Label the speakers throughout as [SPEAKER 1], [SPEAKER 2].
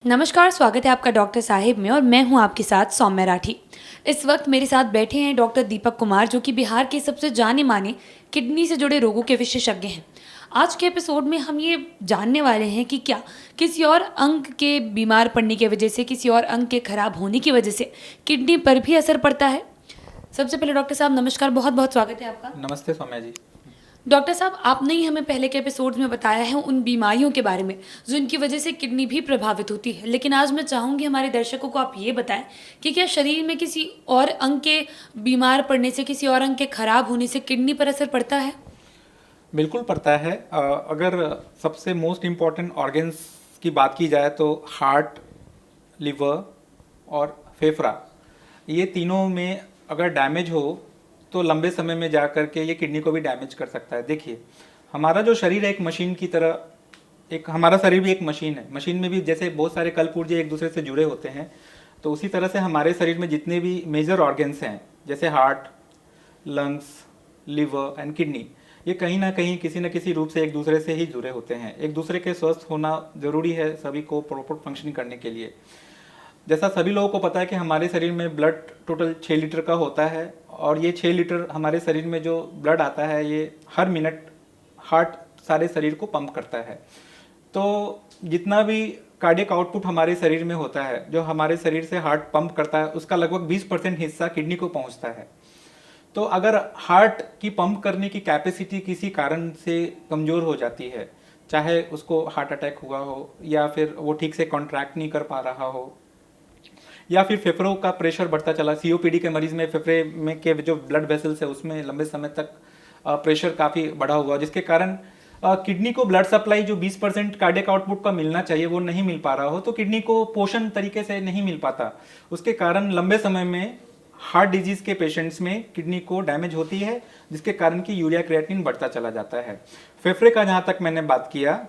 [SPEAKER 1] नमस्कार, स्वागत है आपका डॉक्टर साहिब में और मैं हूं आपके साथ सौम्या राठी। इस वक्त मेरे साथ बैठे हैं डॉक्टर दीपक कुमार, जो कि बिहार के सबसे जाने माने किडनी से जुड़े रोगों के विशेषज्ञ हैं। आज के एपिसोड में हम ये जानने वाले हैं कि क्या किसी और अंग के बीमार पड़ने की वजह से, किसी और अंग के खराब होने की वजह से किडनी पर भी असर पड़ता है। सबसे पहले डॉक्टर साहब नमस्कार, बहुत बहुत स्वागत है आपका।
[SPEAKER 2] नमस्ते सौम्या जी।
[SPEAKER 1] डॉक्टर साहब, आपने ही हमें पहले के एपिसोड्स में बताया है उन बीमारियों के बारे में जिनकी वजह से किडनी भी प्रभावित होती है, लेकिन आज मैं चाहूँगी हमारे दर्शकों को आप ये बताएं कि क्या शरीर में किसी और अंग के बीमार पड़ने से, किसी और अंग के खराब होने से किडनी पर असर पड़ता है?
[SPEAKER 2] बिल्कुल पड़ता है। अगर सबसे मोस्ट इम्पॉर्टेंट ऑर्गन्स की बात की जाए तो हार्ट, लिवर और फेफड़ा, ये तीनों में अगर डैमेज हो तो लंबे समय में जा कर के ये किडनी को भी डैमेज कर सकता है। देखिए, हमारा जो शरीर है एक मशीन की तरह, एक हमारा शरीर भी एक मशीन है। मशीन में भी जैसे बहुत सारे कल पुर्जे एक दूसरे से जुड़े होते हैं, तो उसी तरह से हमारे शरीर में जितने भी मेजर ऑर्गन्स हैं, जैसे heart, lungs, liver and kidney, ये कहीं ना कहीं किसी न किसी रूप से एक दूसरे से ही जुड़े होते हैं। एक दूसरे के स्वस्थ होना जरूरी है सभी को प्रॉपर फंक्शनिंग करने के लिए। जैसा सभी लोगों को पता है कि हमारे शरीर में ब्लड टोटल 6 लीटर का होता है, और ये 6 लीटर हमारे शरीर में जो ब्लड आता है ये हर मिनट हार्ट सारे शरीर को पंप करता है। तो जितना भी कार्डियक आउटपुट हमारे शरीर में होता है, जो हमारे शरीर से हार्ट पंप करता है, उसका लगभग 20% हिस्सा किडनी को पहुंचता है। तो अगर हार्ट की पंप करने की कैपेसिटी किसी कारण से कमज़ोर हो जाती है, चाहे उसको हार्ट अटैक हुआ हो, या फिर वो ठीक से कॉन्ट्रैक्ट नहीं कर पा रहा हो, या फिर फेफड़ों का प्रेशर बढ़ता चला, सीओपीडी के मरीज में फेफड़े में के जो ब्लड वेसल्स है उसमें लंबे समय तक प्रेशर काफ़ी बढ़ा हुआ, जिसके कारण किडनी को ब्लड सप्लाई जो 20% कार्डियक आउटपुट का मिलना चाहिए वो नहीं मिल पा रहा हो, तो किडनी को पोषण तरीके से नहीं मिल पाता। उसके कारण लंबे समय में हार्ट डिजीज के पेशेंट्स में किडनी को डैमेज होती है, जिसके कारण कि यूरिया क्रिएटिनिन बढ़ता चला जाता है। फेफड़े का जहाँ तक मैंने बात किया,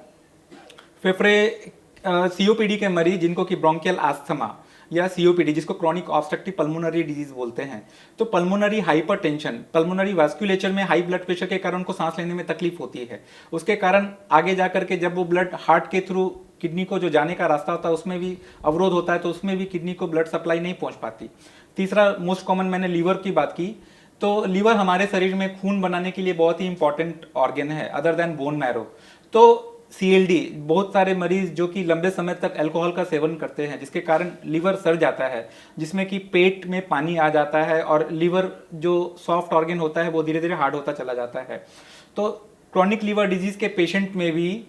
[SPEAKER 2] फेफड़े सीओपीडी के मरीज जिनको कि ब्रोंकियल आस्थमा या सीओपीडी, जिसको क्रॉनिक ऑब्स्ट्रक्टिव पल्मोनरी डिजीज बोलते हैं, तो पल्मोनरी हाइपरटेंशन, पल्मोनरी वास्कुलेचर में हाई ब्लड प्रेशर के कारण उनको सांस लेने में तकलीफ होती है। उसके कारण आगे जाकर के जब वो ब्लड हार्ट के थ्रू किडनी को जो जाने का रास्ता होता है उसमें भी अवरोध होता है, तो उसमें भी किडनी को ब्लड सप्लाई नहीं पहुंच पाती। तीसरा मोस्ट कॉमन मैंने लीवर की बात की, तो लीवर हमारे शरीर में खून बनाने के लिए बहुत ही इंपॉर्टेंट ऑर्गन है अदर देन बोन मैरो। तो सीएलडी, बहुत सारे मरीज जो कि लंबे समय तक अल्कोहल का सेवन करते हैं, जिसके कारण लीवर सड़ जाता है, जिसमें कि पेट में पानी आ जाता है और लीवर जो सॉफ्ट ऑर्गन होता है वो धीरे धीरे हार्ड होता चला जाता है। तो क्रॉनिक लीवर डिजीज के पेशेंट में भी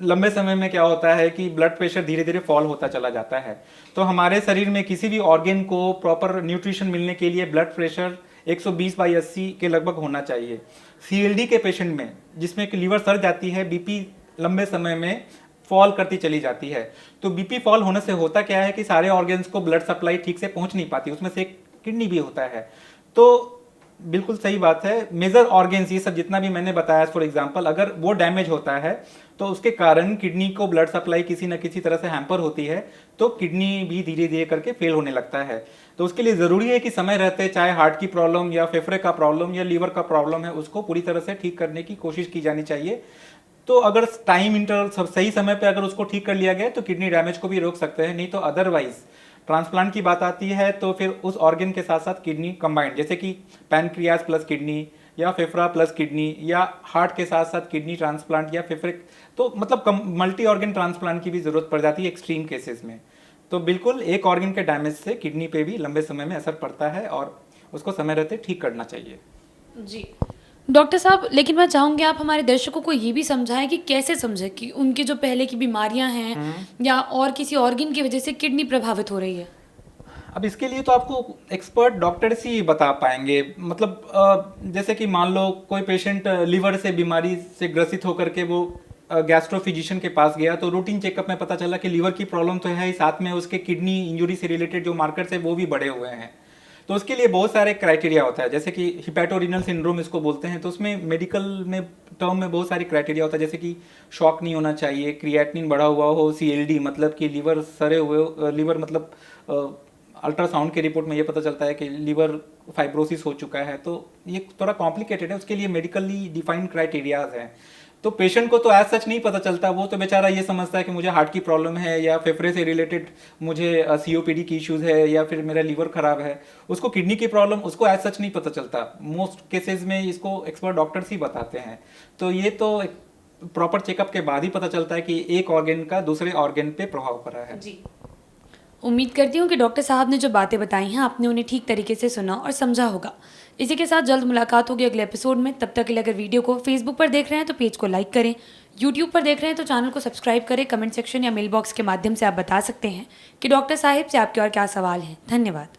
[SPEAKER 2] लंबे समय में क्या होता है कि ब्लड प्रेशर धीरे धीरे फॉल होता चला जाता है। तो हमारे शरीर में किसी भी ऑर्गन को प्रॉपर न्यूट्रिशन मिलने के लिए ब्लड प्रेशर 120/80 के लगभग होना चाहिए। सीएलडी के पेशेंट में, जिसमें कि लीवर सड़ जाती है, बीपी लंबे समय में फॉल करती चली जाती है। तो बीपी फॉल होने से होता क्या है कि सारे ऑर्गन्स को ब्लड सप्लाई ठीक से पहुंच नहीं पाती, उसमें से एक किडनी भी होता है। तो बिल्कुल सही बात है, मेजर ऑर्गन्स ये सब जितना भी मैंने बताया, फॉर एग्जांपल अगर वो डैमेज होता है तो उसके कारण किडनी को ब्लड सप्लाई किसी न किसी तरह से हैम्पर होती है, तो किडनी भी धीरे धीरे करके फेल होने लगता है। तो उसके लिए ज़रूरी है कि समय रहते, चाहे हार्ट की प्रॉब्लम या फेफड़े का प्रॉब्लम या लीवर का प्रॉब्लम है, उसको पूरी तरह से ठीक करने की कोशिश की जानी चाहिए। तो अगर टाइम इंटरवल सब सही समय पे अगर उसको ठीक कर लिया गया तो किडनी डैमेज को भी रोक सकते हैं। नहीं तो अदरवाइज ट्रांसप्लांट की बात आती है तो फिर उस ऑर्गन के साथ साथ किडनी कंबाइंड, जैसे कि पैनक्रियाज प्लस किडनी या फेफड़ा प्लस किडनी या हार्ट के साथ साथ किडनी ट्रांसप्लांट या फेफड़े, तो मतलब मल्टी ऑर्गन ट्रांसप्लांट की भी जरूरत पड़ जाती है एक्सट्रीम केसेस में। तो बिल्कुल एक ऑर्गन के डैमेज से किडनी पे भी लंबे समय में असर पड़ता है और उसको समय रहते ठीक करना चाहिए।
[SPEAKER 1] जी डॉक्टर साहब, लेकिन मैं चाहूँगी आप हमारे दर्शकों को ये भी समझाएं कि कैसे समझें कि उनकी जो पहले की बीमारियां हैं या और किसी ऑर्गन की वजह से किडनी प्रभावित हो रही है।
[SPEAKER 2] अब इसके लिए तो आपको एक्सपर्ट डॉक्टर ही बता पाएंगे। मतलब जैसे कि मान लो कोई पेशेंट लीवर से बीमारी से ग्रसित होकर के वो गैस्ट्रो फिजिशियन के पास गया, तो रूटीन चेकअप में पता चला कि लीवर की प्रॉब्लम तो है ही, साथ में उसके किडनी इंजुरी से रिलेटेड जो मार्कर्स है वो भी बढ़े हुए हैं। तो उसके लिए बहुत सारे क्राइटेरिया होता है, जैसे कि हिपैटोरिनल सिंड्रोम इसको बोलते हैं। तो उसमें मेडिकल में टर्म में बहुत सारी क्राइटेरिया होता है, जैसे कि शॉक नहीं होना चाहिए, क्रिएटिनिन बढ़ा हुआ हो, सीएलडी मतलब कि लीवर सड़े हुए, लीवर मतलब अल्ट्रासाउंड के रिपोर्ट में ये पता चलता है कि लीवर फाइब्रोसिस हो चुका है। तो ये थोड़ा कॉम्प्लिकेटेड है, उसके लिए मेडिकली डिफाइंड क्राइटेरियाज हैं। तो पेशेंट को तो एज सच नहीं पता चलता, वो तो बेचारा ये समझता है कि मुझे हार्ट की प्रॉब्लम है या फेफड़े से रिलेटेड मुझे सीओपीडी की इश्यूज है या फिर मेरा लीवर खराब है। उसको किडनी की प्रॉब्लम उसको एज सच नहीं पता चलता। मोस्ट केसेस में इसको एक्सपर्ट डॉक्टर्स ही बताते हैं। तो ये तो प्रॉपर चेकअप के बाद ही पता चलता है कि एक ऑर्गन का दूसरे ऑर्गन पे प्रभाव पड़ा है।
[SPEAKER 1] जी, उम्मीद करती हूँ कि डॉक्टर साहब ने जो बातें बताई हैं आपने उन्हें ठीक तरीके से सुना और समझा होगा। इसी के साथ जल्द मुलाकात होगी अगले एपिसोड में। तब तक के लिए अगर वीडियो को फेसबुक पर देख रहे हैं तो पेज को लाइक करें, यूट्यूब पर देख रहे हैं तो चैनल को सब्सक्राइब करें। कमेंट सेक्शन या मेल बॉक्स के माध्यम से आप बता सकते हैं कि डॉक्टर साहिब से आपके और क्या सवाल हैं। धन्यवाद।